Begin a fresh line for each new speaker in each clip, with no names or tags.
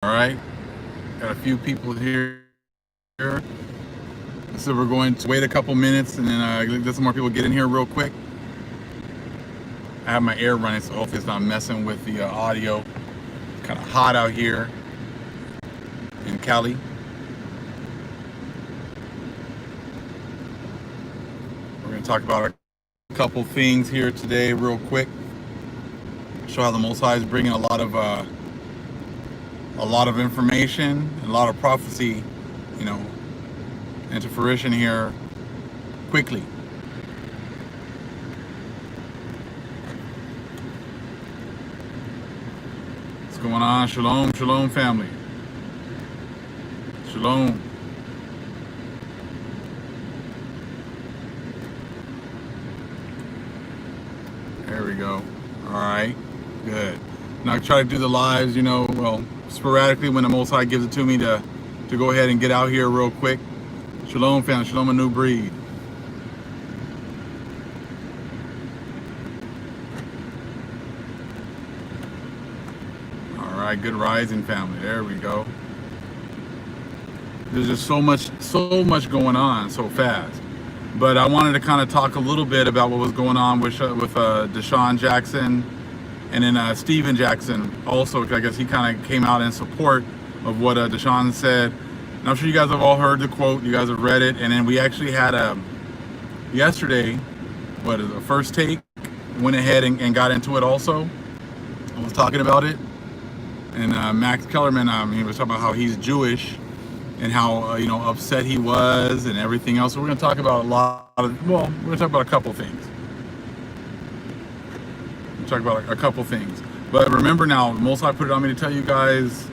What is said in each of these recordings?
All right, got a few people here. So we're going to wait a couple minutes and then let some more people get in here real quick. I have my air running, so hopefully it's not messing with the audio. It's kind of hot out here in Cali. We're going to talk about a couple things here today real quick. Show how the Most High is bringing a lot of information and a lot of prophecy, into fruition here quickly. What's going on? Shalom, shalom, family. Shalom. There we go. All right, good. Now I try to do the lives, sporadically when the Most High gives it to me to go ahead and get out here real quick. Shalom, family. Shalom, a new breed. All right, good rising, family. There we go. There's just so much going on so fast. But I wanted to kind of talk a little bit about what was going on with DeSean Jackson, and then Steven Jackson also. I guess he kind of came out in support of what DeSean said. And I'm sure you guys have all heard the quote. You guys have read it. And then we actually had yesterday, a first take, went ahead and got into it also. I was talking about it. And Max Kellerman, he was talking about how he's Jewish and how upset he was and everything else. So we're going to talk about we're going to talk about a couple things. We'll talk about a couple things. But remember now, Most High put it on me to tell you guys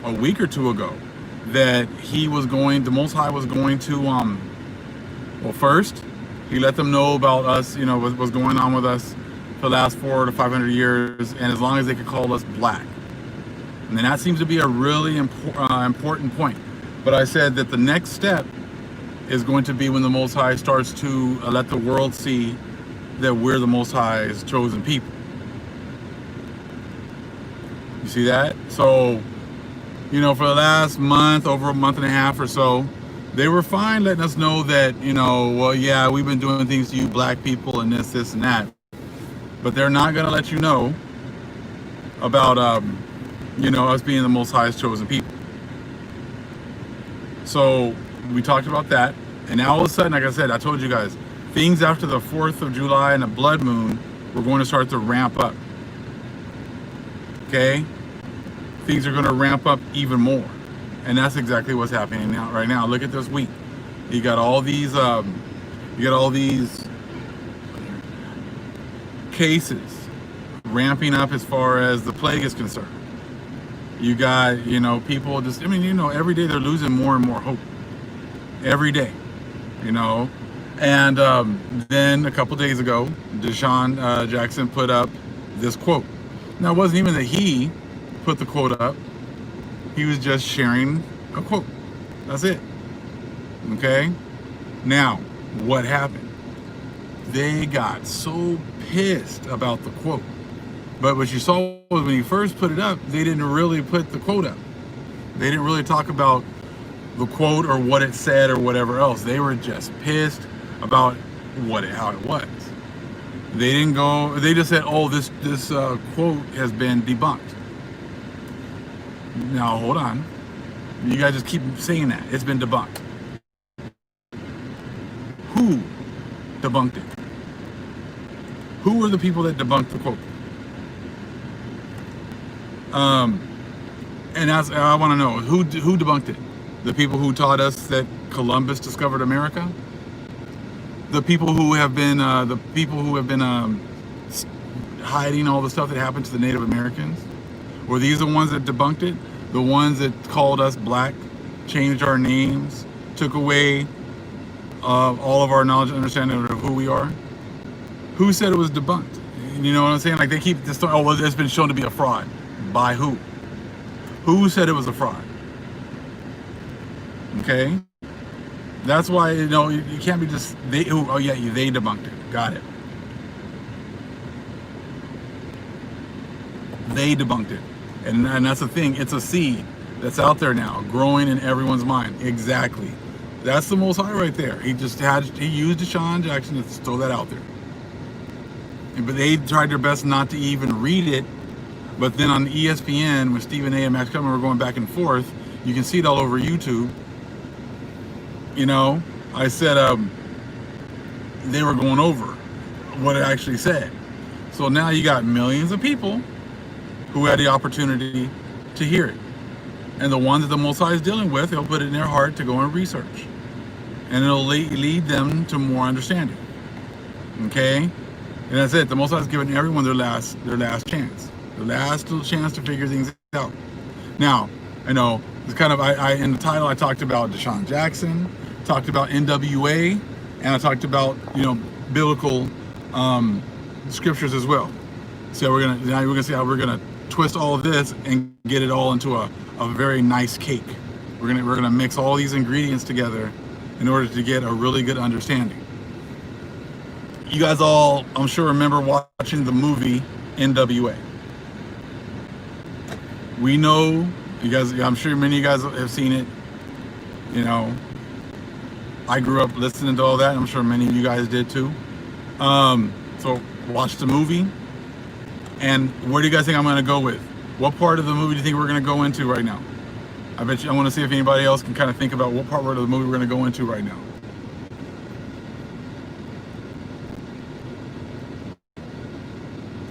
a week or two ago that the Most High was going to, first, he let them know about us, what's going on with us for the last 400 to 500 years, and as long as they could call us black. And then that seems to be a really important point. But I said that the next step is going to be when the Most High starts to let the world see that we're the Most High's chosen people. You see that? So, for the last over a month and a half or so, they were fine letting us know that, we've been doing things to you black people and this and that. But they're not going to let you know about, us being the Most High's chosen people. So we talked about that. And now all of a sudden, like I said, I told you guys, things after the 4th of July and the blood moon, we're going to start to ramp up. Okay? Things are going to ramp up even more. And that's exactly what's happening right now. Look at this week. You got all these cases ramping up as far as the plague is concerned. You got, people just, every day they're losing more and more hope. Every day, And then a couple days ago, DeSean Jackson put up this quote. Now, it wasn't even that he put the quote up. He was just sharing a quote. That's it. Okay? Now, what happened? They got so pissed about the quote. But what you saw was when he first put it up, they didn't really put the quote up. They didn't really talk about the quote or what it said or whatever else. They were just pissed about how it was. They didn't go, they just said, oh, this quote has been debunked. Now, hold on. You guys just keep saying that. It's been debunked. Who debunked it? Who were the people that debunked the quote? And I want to know, who debunked it? The people who taught us that Columbus discovered America? The people who have been hiding all the stuff that happened to the Native Americans? Were these the ones that debunked it? The ones that called us black, changed our names, took away all of our knowledge and understanding of who we are? Who said it was debunked? You know what I'm saying? Like, they keep this, it's been shown to be a fraud. By who? Who said it was a fraud? Okay? That's why, you can't be just, they debunked it. Got it. They debunked it. And that's the thing. It's a seed that's out there now, growing in everyone's mind. Exactly. That's the Most High right there. He used DeSean Jackson to throw that out there. But they tried their best not to even read it. But then on ESPN, when Stephen A. and Max Kellerman were going back and forth, you can see it all over YouTube. You know, I said they were going over what it actually said. So now you got millions of people who had the opportunity to hear it. And the ones that the Most High is dealing with, he'll put it in their heart to go and research. And it'll lead them to more understanding. Okay? And that's it. The Most High is giving everyone their last chance. Their last little chance to figure things out. Now, I know, it's kind of, I in the title I talked about DeSean Jackson, talked about NWA, and I talked about, you know, biblical scriptures as well. So we're gonna see how we're gonna twist all of this and get it all into a very nice cake. We're gonna mix all these ingredients together in order to get a really good understanding. You guys all, I'm sure, remember watching the movie NWA. We know, you guys, I'm sure many of you guys have seen it. You know, I grew up listening to all that, and I'm sure many of you guys did too. So watch the movie. And where do you guys think I'm going to go with? What part of the movie do you think we're going to go into right now? I bet you, I want to see if anybody else can kind of think about what part of the movie we're going to go into right now.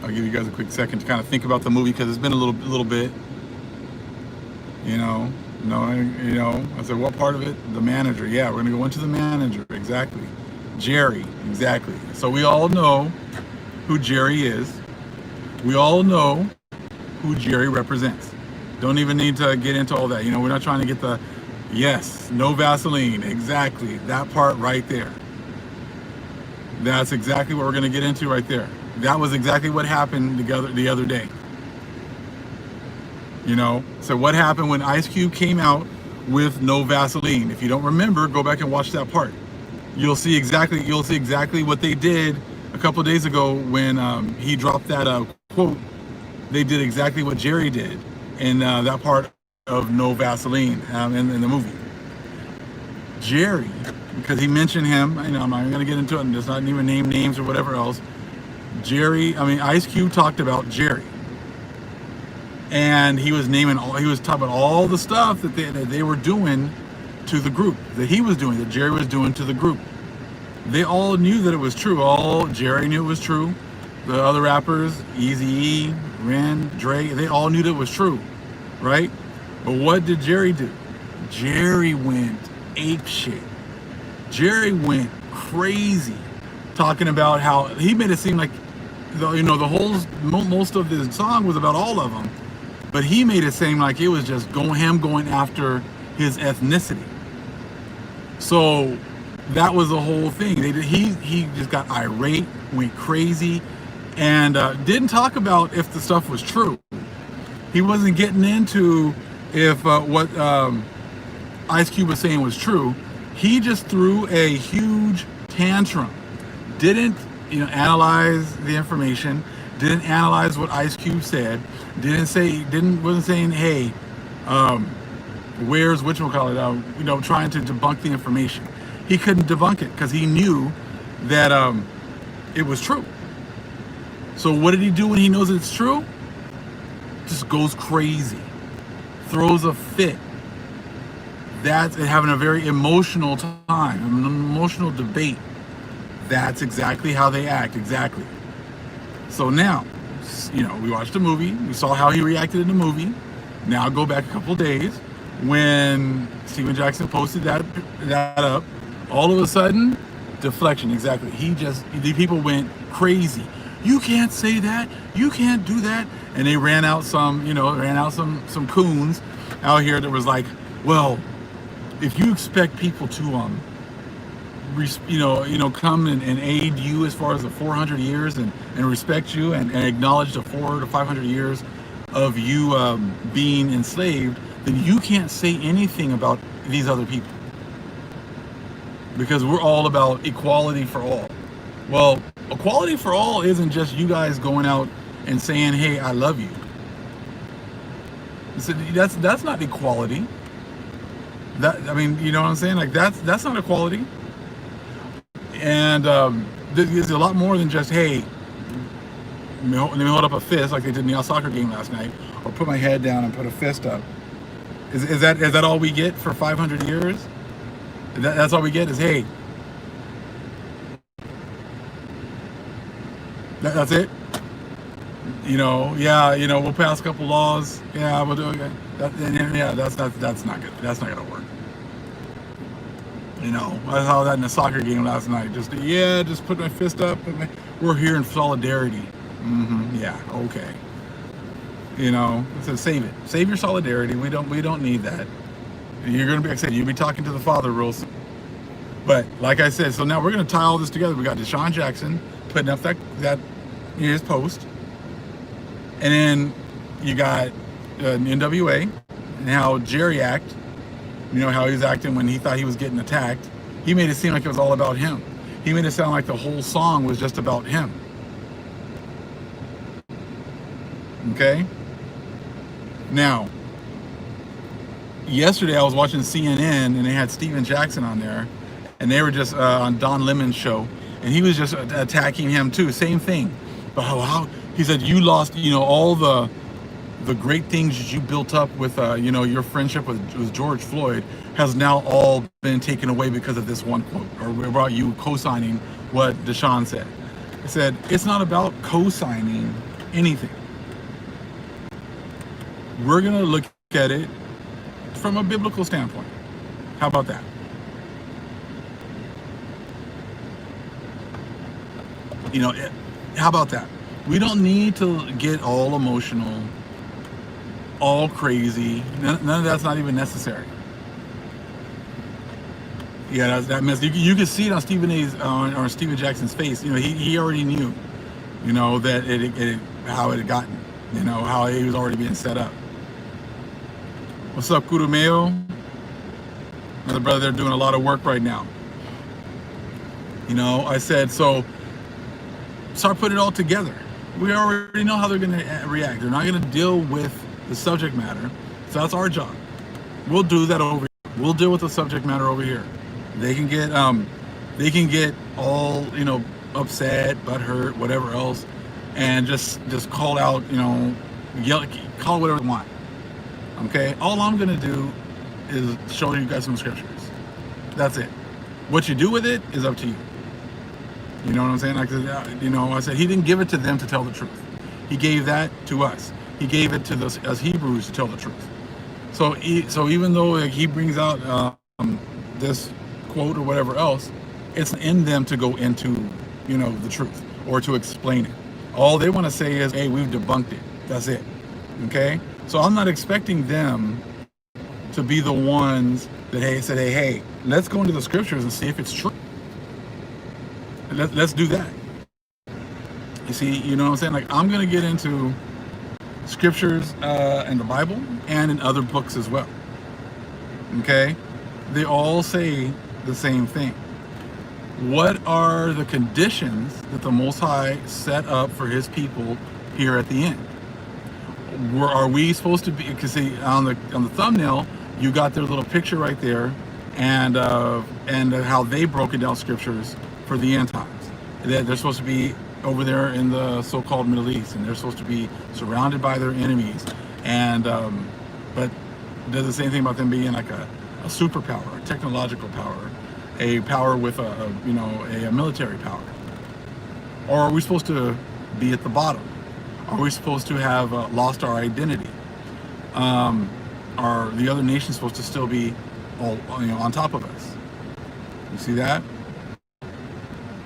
I'll give you guys a quick second to kind of think about the movie because it's been a little bit. You know, I said, what part of it? The manager. Yeah, we're going to go into the manager. Exactly. Jerry. Exactly. So we all know who Jerry is. We all know who Jerry represents. Don't even need to get into all that. You know, we're not trying to get the, yes, no Vaseline. Exactly. That part right there. That's exactly what we're going to get into right there. That was exactly what happened the other day. You know, so what happened when Ice Cube came out with no Vaseline? If you don't remember, go back and watch that part. You'll see exactly what they did a couple of days ago when he dropped that quote. They did exactly what Jerry did in that part of no Vaseline in the movie. Jerry, because he mentioned him, I know I'm not going to get into it and just not even name names or whatever else. Ice Cube talked about Jerry. And he was talking about all the stuff that they were doing to the group, that he was doing, that Jerry was doing to the group. They all knew that it was true. Jerry knew it was true. The other rappers, Eazy-E, Ren, Dre, they all knew that it was true, right? But what did Jerry do? Jerry went apeshit. Jerry went crazy, talking about how he made it seem like most of the song was about all of them, but he made it seem like it was just him going after his ethnicity. So that was the whole thing. He just got irate, went crazy, and didn't talk about if the stuff was true. He wasn't getting into if what Ice Cube was saying was true. He just threw a huge tantrum. Didn't analyze the information. Didn't analyze what Ice Cube said. Wasn't saying, hey, where's whatchamacallit? Trying to debunk the information. He couldn't debunk it because he knew that it was true. So what did he do when he knows it's true? Just goes crazy, throws a fit. That's having a very emotional time, an emotional debate. That's exactly how they act, exactly. So now, we watched the movie. We saw how he reacted in the movie. Now go back a couple days when Steven Jackson posted that up. All of a sudden, deflection, exactly. The people went crazy. You can't say that. You can't do that. And they ran out some coons out here that was like, well, if you expect people to come and aid you as far as the 400 years and respect you and acknowledge the 400 to 500 years of you being enslaved, then you can't say anything about these other people. Because we're all about equality for all. Well, equality for all isn't just you guys going out and saying, hey, I love you. So that's not equality. That, I mean, you know what I'm saying? Like that's not equality. And there's a lot more than just, hey, let me hold up a fist like they did in the soccer game last night, or put my head down and put a fist up. Is that all we get for 500 years? That's all we get is, hey, that's it. You know, yeah, you know, we'll pass a couple laws. Yeah, we'll do it. Yeah, that's not good. That's not gonna work. You know, I saw that in the soccer game last night. Just put my fist up. We're here in solidarity. Yeah, okay. You know, so save it. Save your solidarity. We don't need that. You're gonna be, like I said, you'll be talking to the Father real soon. But like I said, so now we're gonna tie all this together. We got DeSean Jackson putting up that his post, and then you got NWA and how Jerry acted. You know how he was acting when he thought he was getting attacked. He made it seem like it was all about him. He made it sound like the whole song was just about him. Okay? Now, yesterday I was watching CNN and they had Steven Jackson on there, and they were just on Don Lemon's show, and he was just attacking him too. Same thing. But how he said, you lost, you know, all the great things that you built up with, you know, your friendship with George Floyd has now all been taken away because of this one quote, or about you co-signing what DeSean said. He said, it's not about co-signing anything. We're going to look at it from a biblical standpoint. How about that? You know, how about that? We don't need to get all emotional, all crazy. None of that's not even necessary. Yeah, that mess. You can see it on Steven Jackson's face. You know, he already knew. You know that how it had gotten. You know how he was already being set up. What's up, Kurumeo? Another brother, they're doing a lot of work right now. You know, I said, so start putting it all together. We already know how they're going to react. They're not going to deal with the subject matter. So that's our job. We'll do that over here. We'll deal with the subject matter over here. They can get all, you know, upset, butthurt, whatever else, and just call out, you know, yell, call whatever they want. Okay? All I'm going to do is show you guys some scriptures. That's it. What you do with it is up to you. You know what I'm saying? Like, you know, I said he didn't give it to them to tell the truth. He gave that to us. He gave it to us Hebrews to tell the truth. So even though like, he brings out this quote or whatever else, it's in them to go into, you know, the truth or to explain it. All they want to say is, hey, we've debunked it. That's it. Okay? So I'm not expecting them to be the ones that said, hey, let's go into the scriptures and see if it's true. Let's do that. You see, you know what I'm saying? Like, I'm going to get into scriptures in the Bible and in other books as well. Okay? They all say the same thing. What are the conditions that the Most High set up for his people here at the end? Are we supposed to be, because see, on the thumbnail, you got their little picture right there, and how they broken down scriptures for the end times. They're supposed to be over there in the so-called Middle East, and they're supposed to be surrounded by their enemies. And but it does the same thing about them being like a superpower, a technological power, a power with a military power. Or are we supposed to be at the bottom? Are we supposed to have lost our identity? Are the other nations supposed to still be all, on top of us? You see that?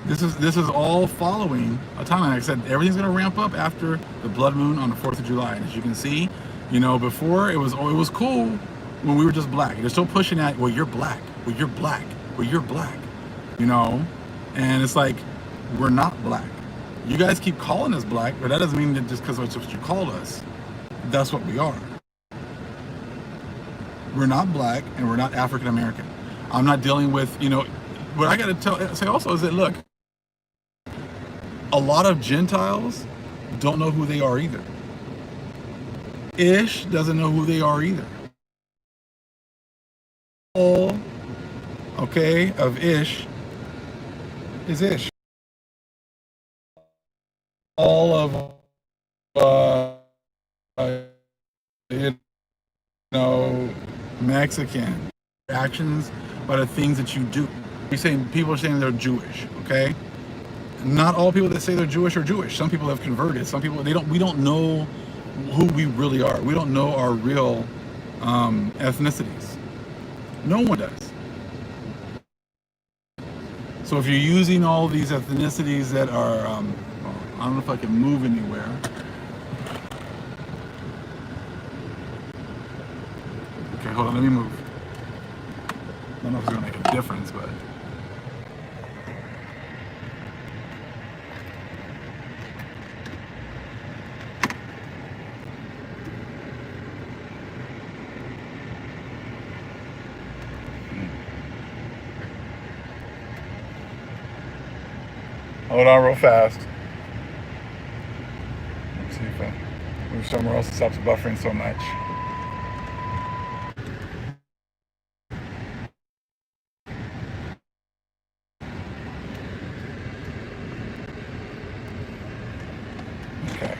This is all following a timeline. Like I said, everything's going to ramp up after the blood moon on the 4th of July. And as you can see, before it was cool when we were just black. They're still pushing that, well, you're black. Well, you're black. Well, you're black. And it's like, we're not black. You guys keep calling us black, but that doesn't mean that just because that's what you call us, that's what we are. We're not black and we're not African American. I'm not dealing with, what I got to say also is that, look, a lot of Gentiles don't know who they are either. Ish doesn't know who they are either. All, okay, of Ish is Ish. All of you know, Mexican actions by the things that you do. You're saying people are saying they're Jewish, okay? Not all people that say they're Jewish are Jewish. Some people have converted. Some people we don't know who we really are. We don't know our real ethnicities. No one does. So if you're using all these ethnicities that are, I don't know if I can move anywhere. Okay, hold on, let me move. I don't know if it's gonna make a difference, but. Hold on real fast. Let's see if I move somewhere else that stops buffering so much. Okay.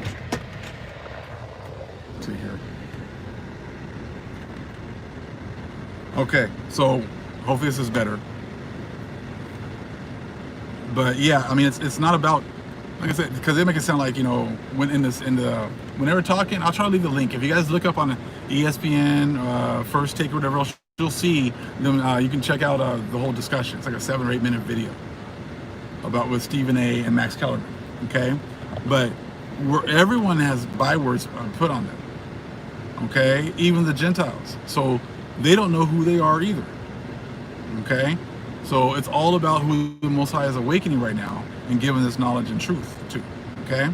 Let's see here. Okay, so hopefully this is better. But yeah, I mean, it's not about, like I said, because they make it sound like, you know, when they were talking, I'll try to leave the link. If you guys look up on ESPN, First Take, or whatever else, you'll see them. You can check out the whole discussion. It's like a 7 or 8 minute video about with Stephen A. and Max Kellerman. Okay, but everyone has bywords put on them. Okay, even the Gentiles. So they don't know who they are either. Okay. So it's all about who the Most High is awakening right now and giving this knowledge and truth to, okay?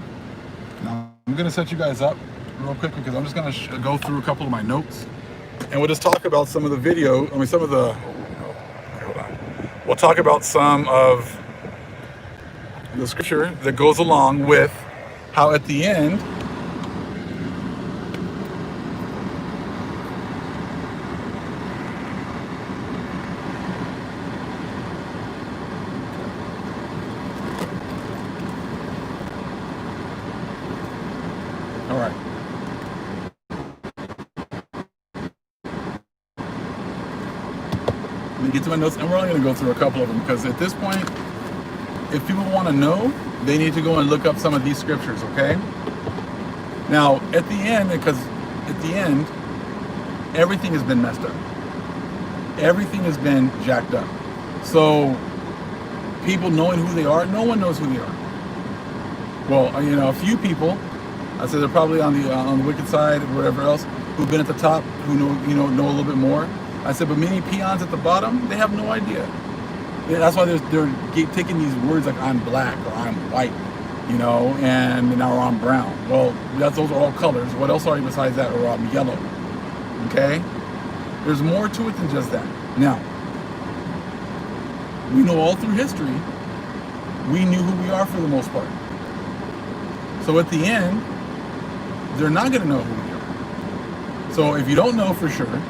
Now, I'm going to set you guys up real quick because I'm just going to go through a couple of my notes. And we'll just talk about some of the video, some of the, hold on. We'll talk about some of the scripture that goes along with how at the end, all right. Let me get to my notes, and we're only going to go through a couple of them because at this point, if people want to know, they need to go and look up some of these scriptures, okay? Now, at the end, because at the end, everything has been messed up. Everything has been jacked up. So, people knowing who they are, no one knows who they are. Well, a few people, I said they're probably on the wicked side or whatever else, who've been at the top, who know a little bit more. I said, but many peons at the bottom, they have no idea. That's why they're taking these words like I'm black or I'm white, and now I'm brown. Well, those are all colors. What else are you besides that? Or I'm yellow. Okay? There's more to it than just that. Now, we know all through history, we knew who we are for the most part. So at the end, they're not going to know who we are. So if you don't know for sure,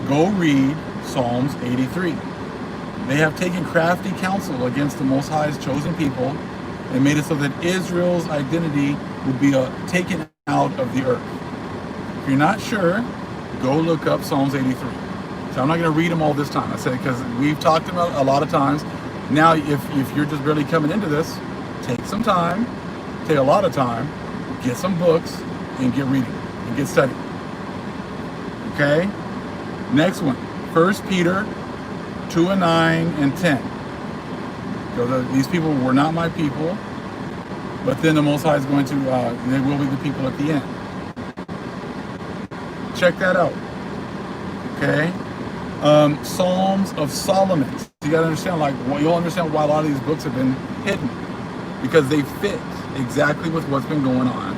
go read Psalms 83. They have taken crafty counsel against the Most High's chosen people and made it so that Israel's identity would be taken out of the earth. If you're not sure, go look up Psalms 83. So I'm not going to read them all this time. I said because we've talked about a lot of times. Now, if you're just barely coming into this, take some time, take a lot of time, get some books, and get reading and get studying. Okay? Next one, 1 Peter 2:9 and 10. So these people were not my people, but then the Most High is going to, they will be the people at the end. Check that out. Okay? Psalms of Solomon. You gotta understand, you'll understand why a lot of these books have been hidden. Because they fit exactly with what's been going on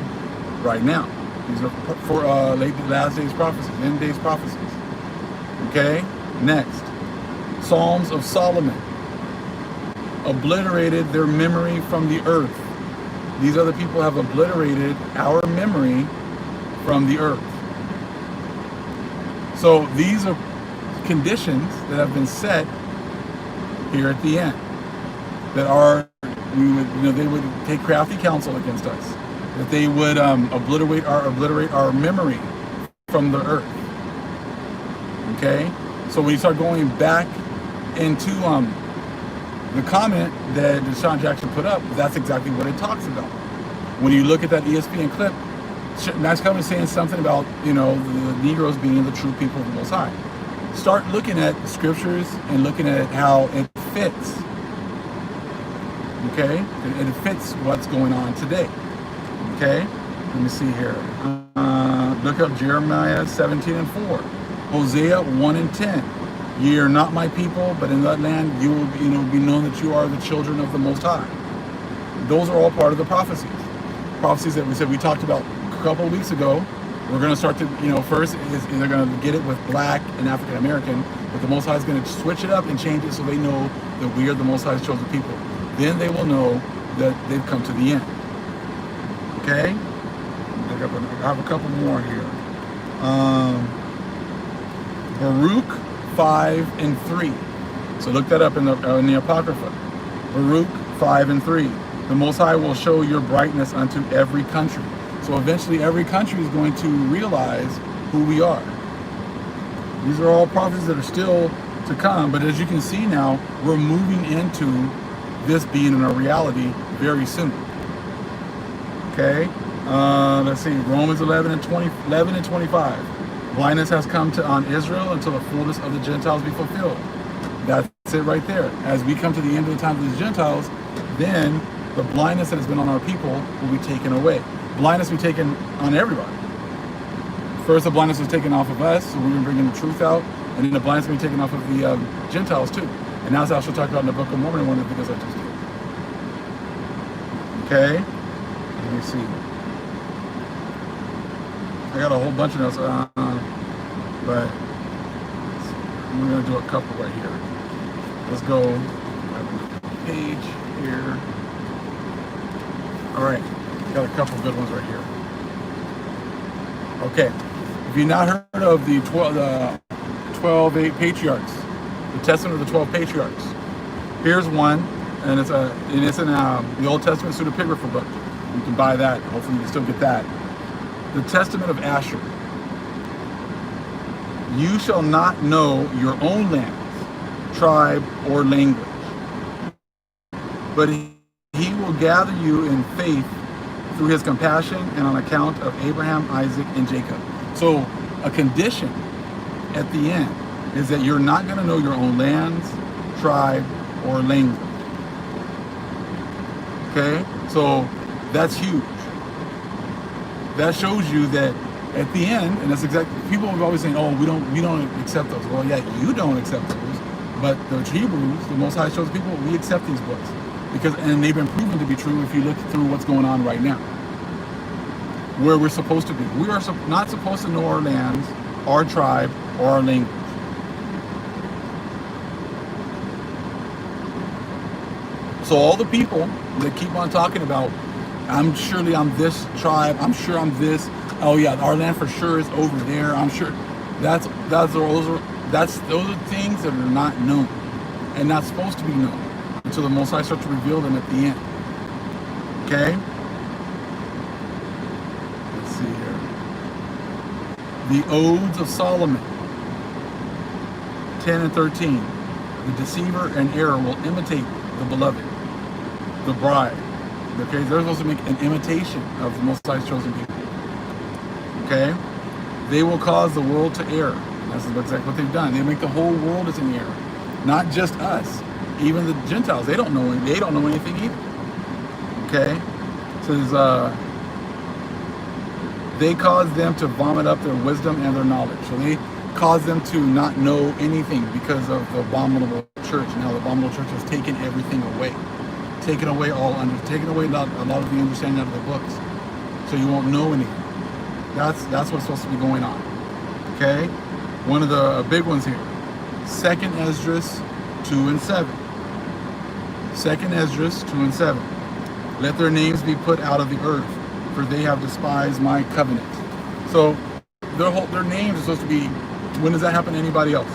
right now. These are for last days prophecies, end days prophecies. Okay? Next. Psalms of Solomon obliterated their memory from the earth. These other people have obliterated our memory from the earth. So these are conditions that have been set here at the end, that are, they would take crafty counsel against us, that they would obliterate our memory from the earth. Okay, so when you start going back into the comment that DeSean Jackson put up, that's exactly what it talks about. When you look at that ESPN clip, Max Kellerman is saying something about, the Negroes being the true people of the Most High. Start looking at the scriptures and looking at how it fits. Okay, it fits what's going on today. Okay, let me see here. Look up Jeremiah 17:4, Hosea 1:10. Ye are not my people, but in that land you will, be known that you are the children of the Most High. Those are all part of the prophecies. Prophecies that we talked about a couple of weeks ago. We're going to start to, first is they're going to get it with black and African American, but the Most High is going to switch it up and change it so they know that we are the Most High's chosen people. Then they will know that they've come to the end. Okay? I have a couple more here. Baruch 5:3. So look that up in the Apocrypha. Baruch 5:3. The Most High will show your brightness unto every country. So eventually every country is going to realize who we are. These are all prophecies that are still to come, but as you can see now, we're moving into this being in a reality very soon. Okay, let's see, Romans 11:25. Blindness has come on Israel until the fullness of the Gentiles be fulfilled. That's it right there. As we come to the end of the time of the Gentiles, then the blindness that has been on our people will be taken away. Blindness will be taken on everybody. First, the blindness was taken off of us, so we've been bringing the truth out, and then the blindness will be taken off of the Gentiles too. And that's also talked about in the Book of Mormon, one of the videos I just did. Okay, let me see. I got a whole bunch of notes, but we're going to do a couple right here. Let's go. I have a page here. All right, got a couple good ones right here. Okay, if you've not heard of the 12 patriarchs, the Testament of the 12 patriarchs, here's one, and it's in the Old Testament pseudepigrapha book. You can buy that. Hopefully, you can still get that. The Testament of Asher. You shall not know your own lands, tribe, or language, but he will gather you in faith through his compassion and on account of Abraham, Isaac, and Jacob. So a condition at the end is that you're not going to know your own lands, tribe, or language. Okay, so that's huge. That shows you that at the end, and that's exactly, people are always saying, oh, we don't accept those. Well, yeah, you don't accept those, but the Hebrews, the Most High chosen people, we accept these books and they've been proven to be true if you look through what's going on right now, where we're supposed to be. We are not supposed to know our lands, our tribe, or our language. So all the people that keep on talking about, I'm this tribe, I'm sure I'm this, oh yeah, our land for sure is over there, I'm sure, those are things that are not known and not supposed to be known until the Most High starts to reveal them at the end. Okay? Let's see here. The Odes of Solomon, 10 and 13. The deceiver and error will imitate the beloved, the bride. Okay, they're supposed to make an imitation of the Most High's chosen people. Okay, they will cause the world to err. That's exactly what they've done. They make the whole world as an error, not just us. Even the Gentiles, they don't know anything either. Okay, so they cause them to vomit up their wisdom and their knowledge. So they cause them to not know anything because of the abominable church and how the abominable church has taken everything away. Taking away a lot of the understanding out of the books, so you won't know anything. That's what's supposed to be going on. Okay, one of the big ones here, 2nd Esdras 2 and 7. 2nd Esdras 2 and 7. Let their names be put out of the earth, for they have despised my covenant. So their names are supposed to be, when does that happen to anybody else?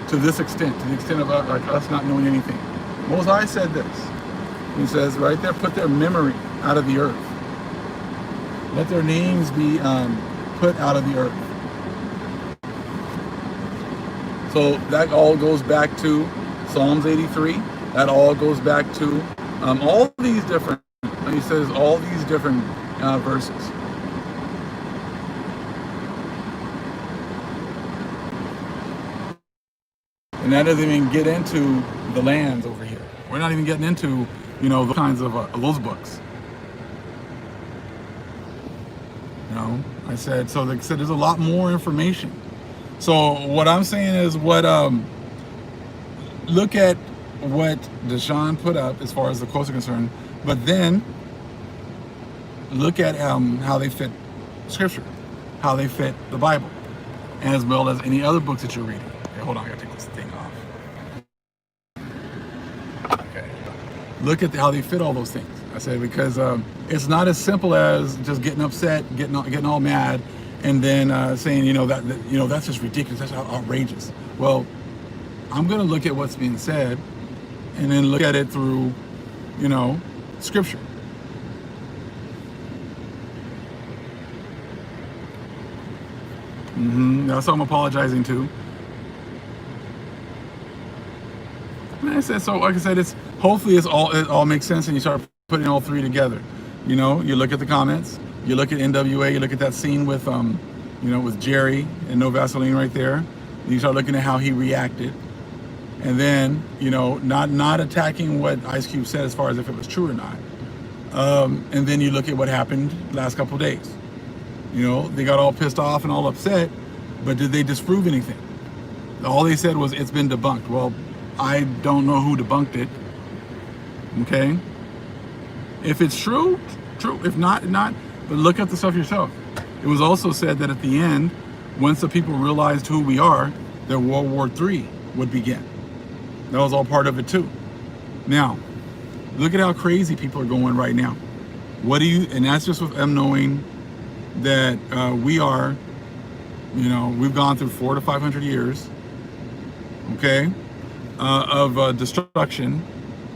To this extent, to the extent of like us not knowing anything. Most High said this. He says right there, put their memory out of the earth. Let their names be put out of the earth. So that all goes back to Psalms 83. That all goes back to all these different, he says all these different verses. And that doesn't even get into the lands over here. We're not even getting into, you know, the kinds of those books. You know, I said, so like I said, there's a lot more information. So what I'm saying is look at what DeSean put up as far as the quotes are concerned, but then look at how they fit scripture, how they fit the Bible, as well as any other books that you're reading. Okay, hold on, I gotta take this thing off. Okay, look at how they fit all those things. I said, because it's not as simple as just getting upset, getting all mad, and then saying, you know, that's just ridiculous, that's outrageous. Well, I'm going to look at what's being said, and then look at it through, you know, scripture. That's what I'm apologizing to. And I said, so like I said, hopefully it all makes sense, and you start putting all three together. You know, you look at the comments, you look at NWA, you look at that scene with you know, with Jerry and No Vaseline right there. And you start looking at how he reacted, and then, you know, not attacking what Ice Cube said as far as if it was true or not. And then you look at what happened last couple of days. You know, they got all pissed off and all upset, but did they disprove anything? All they said was it's been debunked. Well, I don't know who debunked it. Okay, if it's true. If not. But look at the stuff yourself. It was also said that at the end, once the people realized who we are, that World War III would begin. That was all part of it too. Now, look at how crazy people are going right now. And that's just with them knowing that we are, you know, we've gone through 400 to 500 years, okay, of destruction.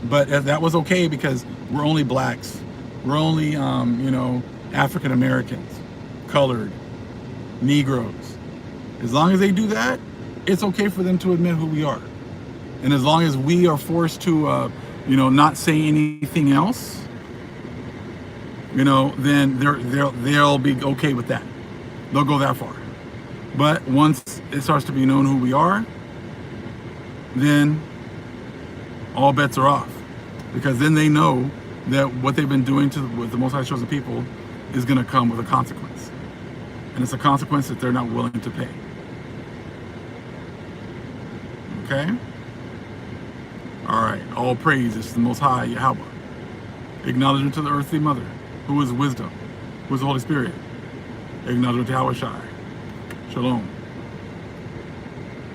But that was okay because we're only blacks. We're only, you know, African Americans, colored, Negroes. As long as they do that, it's okay for them to admit who we are. And as long as we are forced to, you know, not say anything else, you know, then they'll be okay with that. They'll go that far. But once it starts to be known who we are, then all bets are off, because then they know that what they've been doing with the Most High chosen people is going to come with a consequence, and it's a consequence that they're not willing to pay. Okay. All right. All praise is to the Most High Yahweh. Acknowledgement to the earthly mother, who is wisdom, who is the Holy Spirit. Acknowledgement to Yahweh Shai. Shalom.